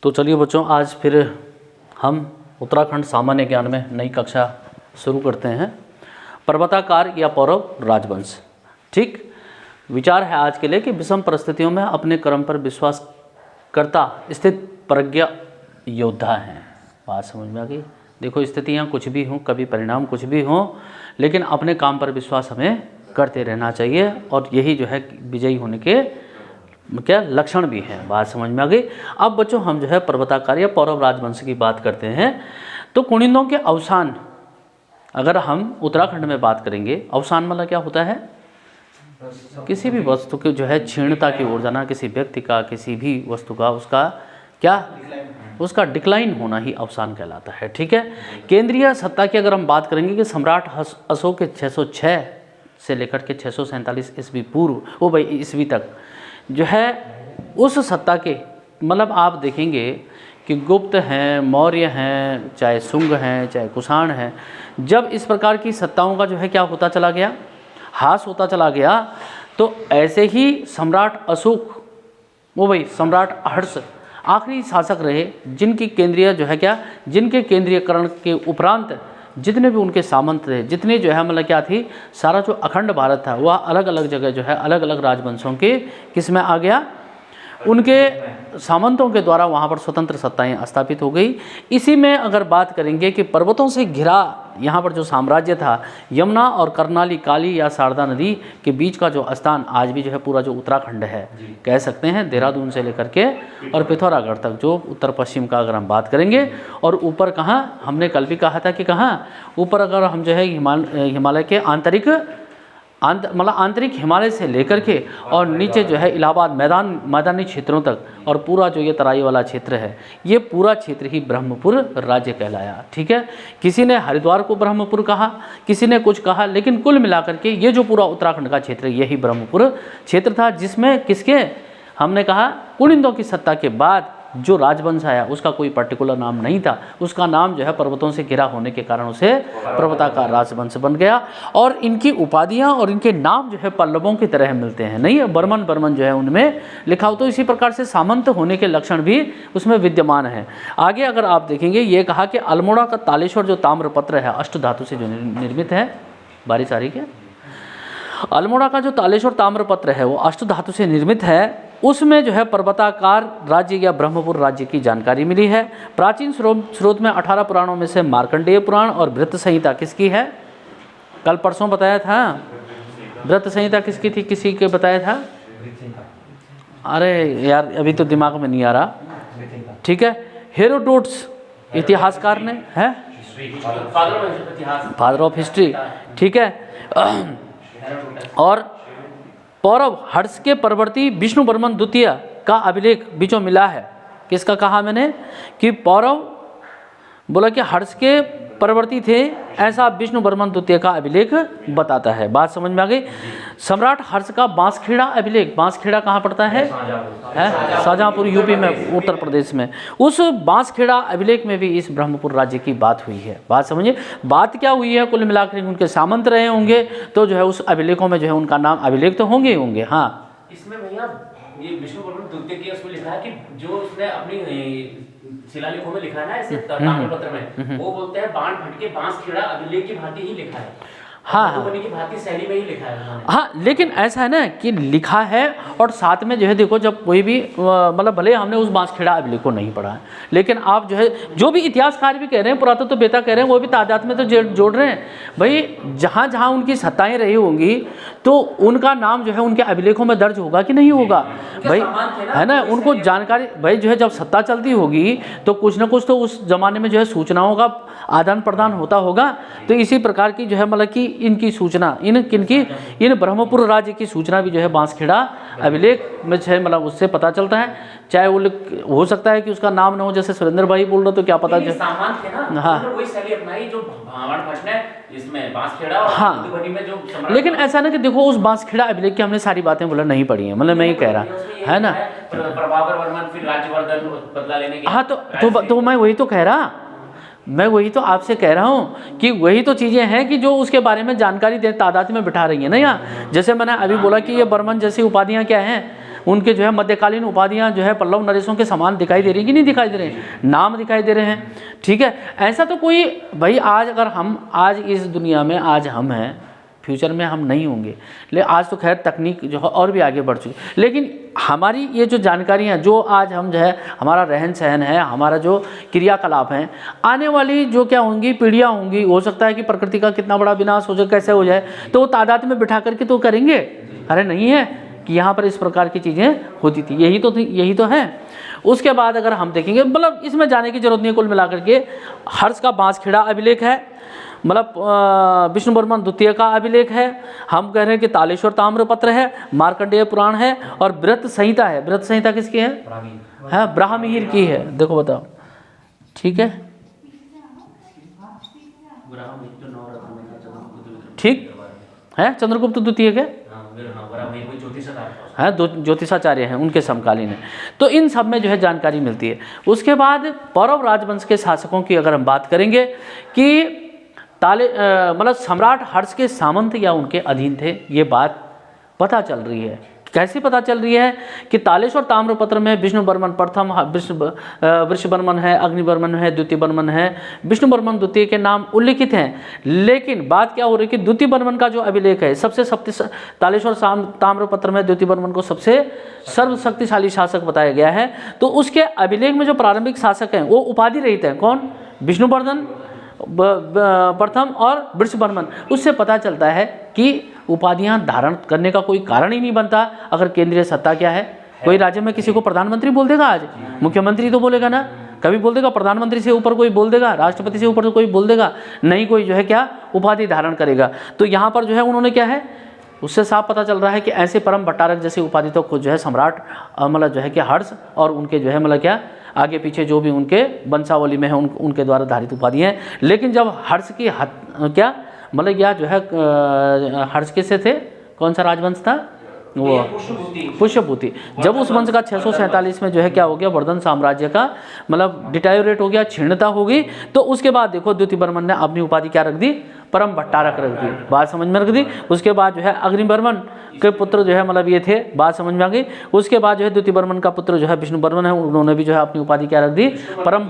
तो चलिए बच्चों, आज फिर हम उत्तराखंड सामान्य ज्ञान में नई कक्षा शुरू करते हैं। पर्वताकार या पौरव राजवंश। ठीक विचार है आज के लिए कि विषम परिस्थितियों में अपने कर्म पर विश्वास करता स्थित प्रज्ञा योद्धा हैं। बात समझ में आ गई? देखो, स्थितियाँ कुछ भी हों, कभी परिणाम कुछ भी हों, लेकिन अपने काम पर विश्वास हमें करते रहना चाहिए, और यही जो है विजयी होने के क्या लक्षण भी हैं। बात समझ में आ गई? अब बच्चों, हम जो है पर्वताकार या पौरव राजवंश की बात करते हैं। तो कुनिंदों के अवसान, अगर हम उत्तराखंड में बात करेंगे, अवसान मतलब क्या होता है? किसी भी वस्तु के जो है क्षीणता की ओर जाना, किसी व्यक्ति का, किसी भी वस्तु का, उसका क्या, उसका डिक्लाइन होना ही अवसान कहलाता है। ठीक है। केंद्रीय सत्ता की अगर हम बात करेंगे कि सम्राट अशोक के 606 से लेकर के 647 ईस्वी पूर्व ईस्वी तक जो है उस सत्ता के, मतलब आप देखेंगे कि गुप्त हैं, मौर्य हैं, चाहे शुंग हैं, चाहे कुषाण हैं, जब इस प्रकार की सत्ताओं का जो है क्या होता चला गया, ह्रास होता चला गया, तो ऐसे ही सम्राट अशोक, सम्राट हर्ष आखिरी शासक रहे जिनकी केंद्रीय जो है क्या, जिनके केंद्रीयकरण के उपरांत जितने भी उनके सामंत थे, जितने जो है मतलब क्या थी, सारा जो अखंड भारत था वह अलग अलग जगह जो है अलग अलग राजवंशों के किस में आ गया, उनके सामंतों के द्वारा वहाँ पर स्वतंत्र सत्ताएं स्थापित हो गई। इसी में अगर बात करेंगे कि पर्वतों से घिरा यहाँ पर जो साम्राज्य था, यमुना और कर्नाली, काली या शारदा नदी के बीच का जो स्थान आज भी जो है पूरा जो उत्तराखंड है, कह सकते हैं देहरादून से लेकर के और पिथौरागढ़ तक जो उत्तर पश्चिम का अगर हम बात करेंगे, और ऊपर कहाँ, हमने कल भी कहा था कि कहाँ ऊपर अगर हम जो है हिमालय के आंतरिक हिमालय से लेकर के और नीचे जो है इलाहाबाद मैदानी क्षेत्रों तक, और पूरा जो ये तराई वाला क्षेत्र है, ये पूरा क्षेत्र ही ब्रह्मपुर राज्य कहलाया। ठीक है। किसी ने हरिद्वार को ब्रह्मपुर कहा, किसी ने कुछ कहा, लेकिन कुल मिलाकर के ये जो पूरा उत्तराखंड का क्षेत्र यही ब्रह्मपुर क्षेत्र था, जिसमें किसके, हमने कहा कुनिंदों की सत्ता के बाद जो राजवंश आया उसका कोई पर्टिकुलर नाम नहीं था, उसका नाम जो है पर्वतों से घिरा होने के कारण उसे पर्वताकार राजवंश बन गया। और इनकी उपाधियां और इनके नाम जो है पल्लवों की तरह मिलते हैं, नहीं है, बर्मन जो है उनमें लिखा हो, तो इसी प्रकार से सामंत होने के लक्षण भी उसमें विद्यमान है। आगे अगर आप देखेंगे, ये कहा कि अल्मोड़ा का तालेश्वर जो ताम्रपत्र है अष्ट धातु से जो निर्मित है, बारिश आ रही है, अल्मोड़ा का जो तालेश्वर ताम्रपत्र है वो अष्ट धातु से निर्मित है, उसमें जो है पर्वताकार राज्य या ब्रह्मपुर राज्य की जानकारी मिली है। प्राचीन स्रोत में 18 पुराणों में से मार्कंडेय पुराण और वृत्त संहिता किसकी है? कल परसों बताया था। वृत्त संहिता किसकी थी, किसी के बताया था? अरे यार अभी तो दिमाग में नहीं आ रहा। ठीक है। हेरोडोटस इतिहासकार ने है, फादर ऑफ हिस्ट्री। ठीक है। और पौरव हर्ष के परवर्ती विष्णु बर्मन द्वितीय का अभिलेख बीचों मिला है। किसका कहा मैंने कि पौरव बोला कि हर्ष के परवर्ती थे, ऐसा विष्णु बर्मन द्वितीय का अभिलेख बताता है। बात समझ में आ गई? सम्राट हर्ष का बांसखेड़ा अभिलेख, बांसखेड़ा कहाँ पड़ता है? शाहजहाँपुर यूपी में, उत्तर प्रदेश में। उस बांसखेड़ा अभिलेख में भी इस ब्रह्मपुर राज्य की बात हुई है। बात समझिए, बात क्या हुई है, कुल मिलाकर उनके सामंत रहे होंगे, तो जो है उस अभिलेखों में जो है उनका नाम, अभिलेख तो होंगे ही होंगे। हाँ, इसमें भैया ये विष्णु बर्मन द्वितीय की उसमें लिखा है कि जो उसने अपनी शिलालेखों में लिखा है ना, ऐसे ताम्रपत्र में, वो बोलते हैं बाण भट्ट के बांसखेड़ा अभिलेख की भांति ही लिखा है। हाँ, की भांति शैली में ही लिखा है। हाँ, लेकिन ऐसा है ना कि लिखा है, और साथ में जो है देखो, जब कोई भी मतलब भले हमने उस बांसखेड़ा अभिलेख को नहीं पढ़ा है, लेकिन आप जो है जो भी इतिहासकार भी कह रहे हैं, पुरातत्व वेत्ता कह रहे हैं, वो भी तादाद में तो जोड़ रहे हैं भाई। जहाँ जहाँ उनकी सत्ताएं रही होंगी तो उनका नाम जो है उनके अभिलेखों में दर्ज होगा कि नहीं होगा भाई, है ना। उनको जानकारी भाई जो है, जब सत्ता चलती होगी तो कुछ ना कुछ तो उस जमाने में जो है सूचनाओं का आदान प्रदान होता होगा। तो इसी प्रकार की जो है मतलब कि इनकी सूचना, इन ब्रह्मपुर राज्य की सूचना भी जो है बांसखेड़ा अभिलेख में जो है मतलब उससे पता चलता है। चाहे वो हो सकता है कि उसका नाम ना हो, जैसे सुरेंद्र भाई बोल रहे तो क्या पता जो, हाँ, वही शैली अपनाई जो इसमें बांसखेड़ा और मधुबनी में जो, लेकिन ऐसा ना कि देखो उस बांसखेड़ा अभिलेख की हमने सारी बातें बोला नहीं पढ़ी है, मतलब मैं ये कह रहा है ना, प्रभाकर वर्मन फिर राज्यवर्धन बदला लेने के। हाँ, तो मैं वही तो कह रहा, मैं वही तो आपसे कह रहा हूँ कि वही तो चीज़ें हैं कि जो उसके बारे में जानकारी दे तादाद में बिठा रही है ना। यहाँ जैसे मैंने अभी बोला कि ये बर्मन जैसी उपाधियाँ क्या हैं, उनके जो है मध्यकालीन उपाधियाँ जो है पल्लव नरेशों के समान दिखाई दे रही कि नहीं दिखाई दे रहे हैं, नाम दिखाई दे रहे हैं। ठीक है, ऐसा तो कोई भाई आज अगर हम आज इस दुनिया में आज हम हैं, फ्यूचर में हम नहीं होंगे, लेकिन आज तो खैर तकनीक जो है और भी आगे बढ़ चुकी, लेकिन हमारी ये जो जानकारियाँ जो आज हम जो है हमारा रहन सहन है, हमारा जो क्रियाकलाप हैं, आने वाली जो क्या होंगी पीढ़ियाँ होंगी, हो सकता है कि प्रकृति का कितना बड़ा विनाश हो जाए, कैसे हो जाए, तो वो तादाद में बिठा करके तो करेंगे। अरे नहीं है कि यहाँ पर इस प्रकार की चीज़ें होती थी, यही तो है। उसके बाद अगर हम देखेंगे, मतलब इसमें जाने की जरूरत नहीं है, कुल मिलाकर के हर्ष का बांसखेड़ा अभिलेख है, मतलब विष्णु बर्मन द्वितीय का अभिलेख है, हम कह रहे हैं कि तालेश्वर ताम्रपत्र है, मार्कंडेय पुराण है और व्रत संहिता है। व्रत संहिता किसकी है? ब्राह्मीर की है। देखो बताओ, ठीक है, ठीक है, चंद्रगुप्त द्वितीय के हैं, ज्योतिषाचार्य हैं, उनके समकालीन है। तो इन सब में जो है जानकारी मिलती है। उसके बाद पौरव राजवंश के शासकों की अगर हम बात करेंगे कि मतलब सम्राट हर्ष के सामंत या उनके अधीन थे, ये बात पता चल रही है। कैसे पता चल रही है कि तालेश्वर ताम्रपत्र में विष्णु बर्मन प्रथम, वृष बर्मन है, अग्नि बर्मन है, द्वितीय बर्मन है, विष्णु बर्मन द्वितीय के नाम उल्लिखित हैं। लेकिन बात क्या हो रही है कि द्वितीय बर्मन का जो अभिलेख है, सबसे तालेश्वर ताम्रपत्र में द्वितीय बर्मन को सबसे सर्वशक्तिशाली शासक बताया गया है। तो उसके अभिलेख में जो प्रारंभिक शासक हैं वो उपाधि रहित हैं। कौन? विष्णुवर्धन प्रथम और वृष बर्मन। उससे पता चलता है कि उपाधियां धारण करने का कोई कारण ही नहीं बनता अगर केंद्रीय सत्ता क्या है। कोई राज्य में किसी को प्रधानमंत्री बोल देगा, आज मुख्यमंत्री तो बोलेगा ना, कभी बोल देगा प्रधानमंत्री से ऊपर कोई बोल देगा, राष्ट्रपति से ऊपर कोई बोल देगा, नहीं कोई जो है क्या उपाधि धारण करेगा। तो यहाँ पर जो है उन्होंने क्या है, उससे साफ पता चल रहा है कि ऐसे परम भट्टारक जैसी उपाधि तो खुद जो है सम्राट मतलब जो है कि हर्ष और उनके जो है मतलब क्या आगे पीछे जो भी उनके वंशावली में है उनके द्वारा धारित उपाधि हैं। लेकिन जब हर्ष की क्या मतलब या जो है हर्ष के से थे, कौन सा राजवंश था वो? पुष्यभूति। जब उस वंश का 647 में जो है क्या हो गया, वर्धन साम्राज्य का मतलब डिटायोरेट हो गया, क्षीणता हो गई, तो उसके बाद देखो द्वितीय बर्मन ने अपनी उपाधि क्या रख दी, परम भट्टारक रख दी। बात समझ में रख दी। उसके बाद जो है अग्नि बर्मन के पुत्र जो है मतलब ये थे, बात समझ में आ गई। उसके बाद जो है द्वितीय बर्मन का पुत्र जो है विष्णु बर्मन है, उन्होंने भी जो है अपनी उपाधि क्या रख दी, परम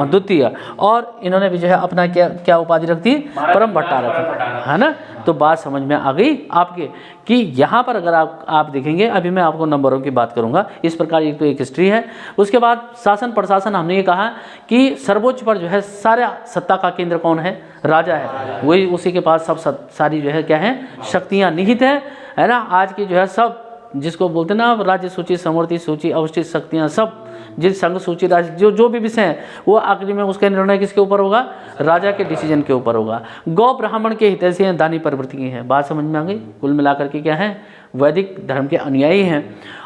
द्वितीय। और इन्होंने भी जो है अपना क्या उपाधि रख दी, परम भट्टारक, है ना। तो बात समझ में आ गई आपके कि यहाँ पर अगर आप देखेंगे, अभी मैं आपको नंबरों की बात करूँगा। इस प्रकार एक तो एक हिस्ट्री है। उसके बाद शासन प्रशासन, हमने ये कहा कि सर्वोच्च पर जो है सारा सत्ता का केंद्र कौन है, राजा है। वही उसी के पास सब सारी जो है क्या है शक्तियाँ निहित है ना। आज की जो है सब जिसको बोलते हैं ना राज्य सूची, समवर्ती सूची, अवस्थित शक्तियाँ, सब जिस संघ सूची राज्य जो भी विषय हैं वो आखिरी में उसका निर्णय किसके ऊपर होगा, राजा के डिसीजन के ऊपर होगा। गौ ब्राह्मण के हितैषी हैं, दानी प्रवृत्ति की हैं। बात समझ में आ गई। कुल मिलाकर के क्या है, वैदिक धर्म के अनुयायी हैं।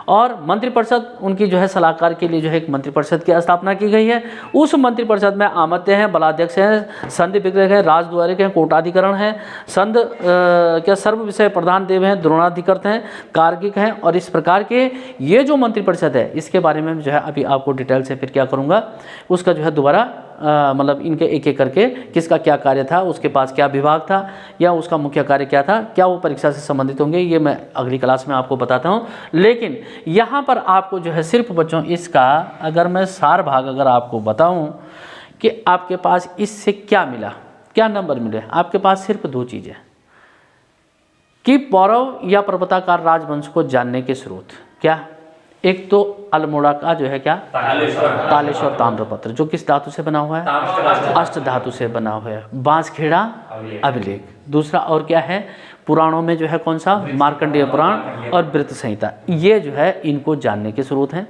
और मंत्रिपरिषद उनकी जो है सलाहकार के लिए जो है एक मंत्रिपरिषद की स्थापना की गई है। उस मंत्रिपरिषद में आमत्य हैं, बलाध्यक्ष हैं, संधि विग्रह हैं, राजद्वारिक हैं, कोटाधिकरण हैं, संध क्या सर्व विषय प्रधान देव हैं, द्रोणाधिकृत हैं, कार्गिक हैं। और इस प्रकार के ये जो मंत्रिपरिषद है इसके बारे में जो है अभी आपको डिटेल से फिर क्या करूँगा, उसका जो है दोबारा मतलब इनके एक एक करके किसका क्या कार्य था, उसके पास क्या विभाग था या उसका मुख्य कार्य क्या था, क्या वो परीक्षा से संबंधित होंगे, ये मैं अगली क्लास में आपको बताता हूँ। लेकिन यहाँ पर आपको जो है सिर्फ बच्चों इसका अगर मैं सार भाग अगर आपको बताऊँ कि आपके पास इससे क्या मिला, क्या नंबर मिले, आपके पास सिर्फ दो चीज़ें कि पौरव या पर्वताकार राजवंश को जानने के स्रोत क्या। एक तो अल्मोड़ा का जो है क्या तालेश्वर ताम्रपत्र जो किस धातु से बना हुआ है, अष्ट धातु से बना हुआ है, बांसखेड़ा अभिलेख। दूसरा और क्या है, पुराणों में जो है कौन सा, मार्कंडेय पुराण और वृत्त संहिता। ये जो है इनको जानने के स्रोत हैं।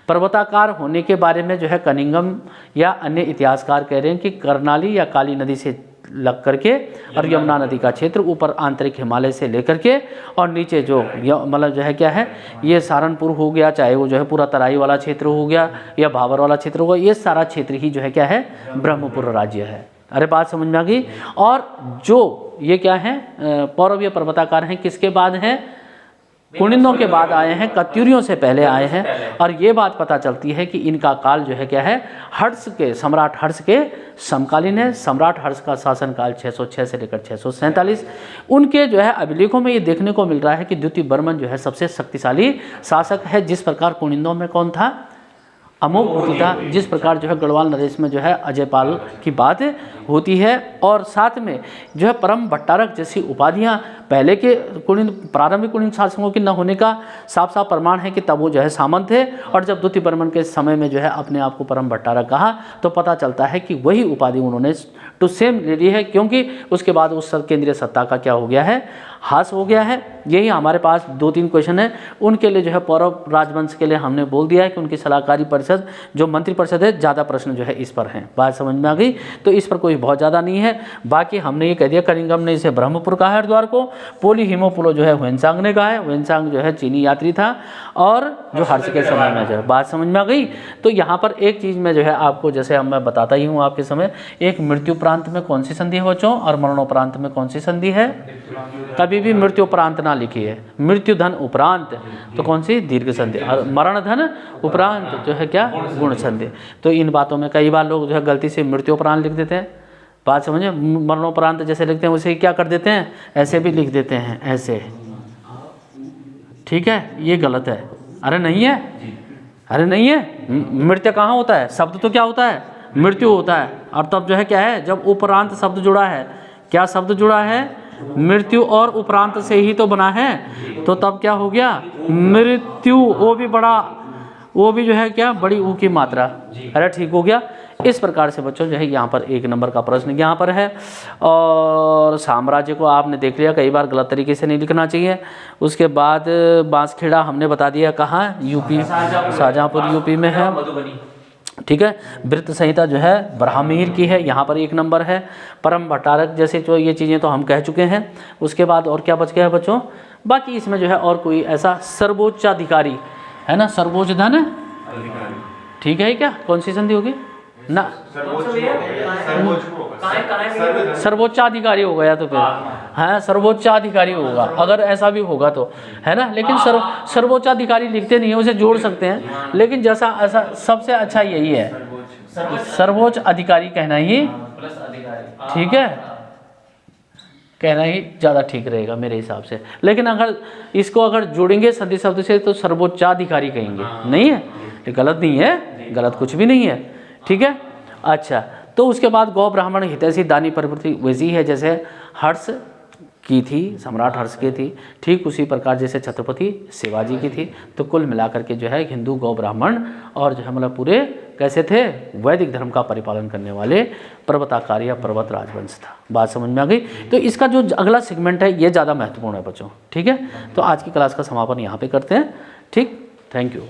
पर्वताकार होने के बारे में जो है कनिंगम या अन्य इतिहासकार कह रहे हैं कि कर्नाली या काली नदी से लग करके और यमुना नदी का क्षेत्र ऊपर आंतरिक हिमालय से लेकर के और नीचे जो मतलब जो है क्या है, ये सहारनपुर हो गया, चाहे वो जो है पूरा तराई वाला क्षेत्र हो गया या भाबर वाला क्षेत्र हो गया, ये सारा क्षेत्र ही जो है क्या है, ब्रह्मपुत्र राज्य है। अरे बात समझ में आ गई। और जो ये क्या है पौरव या पर्वताकार हैं, किसके बाद हैं, कुनिंदों के बाद आए हैं, कत्यूरियों से पहले आए हैं। और ये बात पता चलती है कि इनका काल जो है क्या है, हर्ष के, सम्राट हर्ष के समकालीन है। सम्राट हर्ष का शासनकाल 606 से लेकर 647। उनके जो है अभिलेखों में ये देखने को मिल रहा है कि द्वितीय बर्मन जो है सबसे शक्तिशाली शासक है। जिस प्रकार कुनिंदों में कौन था, अमोघ होती था, जिस प्रकार जो है गढ़वाल नरेश में जो है अजयपाल की बात होती है। और साथ में जो है परम भट्टारक जैसी उपाधियां पहले के कुनिंद, प्रारंभिक कुनिंद शासकों की न होने का साफ साफ प्रमाण है कि तब वो जो है सामंत थे। और जब द्वितीय बर्मन के समय में जो है अपने आप को परम भट्टारक कहा तो पता चलता है कि वही उपाधि उन्होंने टू सेम ले ली है, क्योंकि उसके बाद उस केंद्रीय सत्ता का क्या हो गया है, हास हो गया है। यही हमारे पास 2-3 क्वेश्चन है, उनके लिए जो है पौरव राजवंश के लिए हमने बोल दिया है कि उनकी सलाहकारी परिषद जो मंत्री परिषद है, ज़्यादा प्रश्न जो है इस पर हैं। बात समझ में आ गई? तो इस पर कोई बहुत ज़्यादा नहीं है। बाकी हमने ये कह दिया, कनिंघम ने इसे ब्रह्मपुर कहा है हरिद्वार को, पोली हिमोपुलो जो है ह्वेनसांग ने कहा है, ह्वेनसांग जो है चीनी यात्री था, और जो हर्ष के समय में जो है। बात समझ में आ गई? तो यहाँ पर एक चीज़ में जो है आपको, जैसे हम मैं बताता ही हूँ आपके समय, एक मृत्युपरांत में कौन सी संधि है बच्चों, और मरणोपरांत में कौन सी संधि है? कभी भी मृत्युपरांत ना लिखी है, मृत्यु धन उपरांत तो कौन सी? दीर्घ संधि। और मरण धन उपरांत जो है क्या? गुण संधि। तो इन बातों में कई बार लोग जो है गलती से मृत्युपरांत लिख देते हैं। बात समझे? मरणोपरांत जैसे लिखते हैं उसे क्या कर देते हैं, ऐसे भी लिख देते हैं, ऐसे। ठीक है, ये गलत है। अरे नहीं है, अरे नहीं है, मृत्यु कहाँ होता है? शब्द तो क्या होता है? मृत्यु होता है। और तब जो है क्या है, जब उपरांत शब्द जुड़ा है, क्या शब्द जुड़ा है? मृत्यु और उपरांत से ही तो बना है, तो तब क्या हो गया? मृत्यु। वो भी बड़ा, वो भी जो है क्या, बड़ी ऊ की मात्रा। अरे ठीक हो गया। इस प्रकार से बच्चों जो है यहाँ पर 1 नंबर का प्रश्न यहाँ पर है। और साम्राज्य को आपने देख लिया, कई बार गलत तरीके से नहीं लिखना चाहिए। उसके बाद बांसखेड़ा हमने बता दिया कहाँ, यूपी, शाहजहाँपुर यूपी में है। ठीक है। वृत्त संहिता जो है ब्राह्मीर की है, यहाँ पर 1 नंबर है। परम भट्टारक जैसे जो ये चीज़ें तो हम कह चुके हैं। उसके बाद और क्या बच गया है बच्चों? बाकी इसमें जो है और कोई ऐसा सर्वोच्चाधिकारी है ना, सर्वोच्च धन, ठीक है क्या? कौन सी संधि होगी ना? सर्वोच्चाधिकारी हो गया तो फिर हाँ, सर्वोच्चाधिकारी होगा अगर ऐसा भी होगा तो, है ना। लेकिन सर्वोच्चाधिकारी लिखते नहीं है, उसे जोड़ सकते हैं, लेकिन जैसा ऐसा सबसे अच्छा यही है, सर्वोच्च अधिकारी कहना ही ठीक है, कहना ही ज़्यादा ठीक रहेगा मेरे हिसाब से। लेकिन अगर इसको अगर जोड़ेंगे संधि शब्द से तो सर्वोच्चाधिकारी कहेंगे, नहीं है, ये गलत नहीं है, गलत कुछ भी नहीं है। ठीक है। अच्छा, तो उसके बाद गौ ब्राह्मण हितैषी दानी प्रवृत्ति वैसी है जैसे हर्ष की थी, सम्राट हर्ष की थी, ठीक उसी प्रकार जैसे छत्रपति शिवाजी की थी। तो कुल मिलाकर के जो है हिंदू गौ ब्राह्मण और जो है मतलब पूरे कैसे थे, वैदिक धर्म का परिपालन करने वाले पर्वताकार या पर्वत राजवंश था। बात समझ में आ गई? तो इसका जो अगला सेगमेंट है ये ज़्यादा महत्वपूर्ण है बच्चों। ठीक है, तो आज की क्लास का समापन यहाँ पे करते हैं। ठीक, थैंक यू।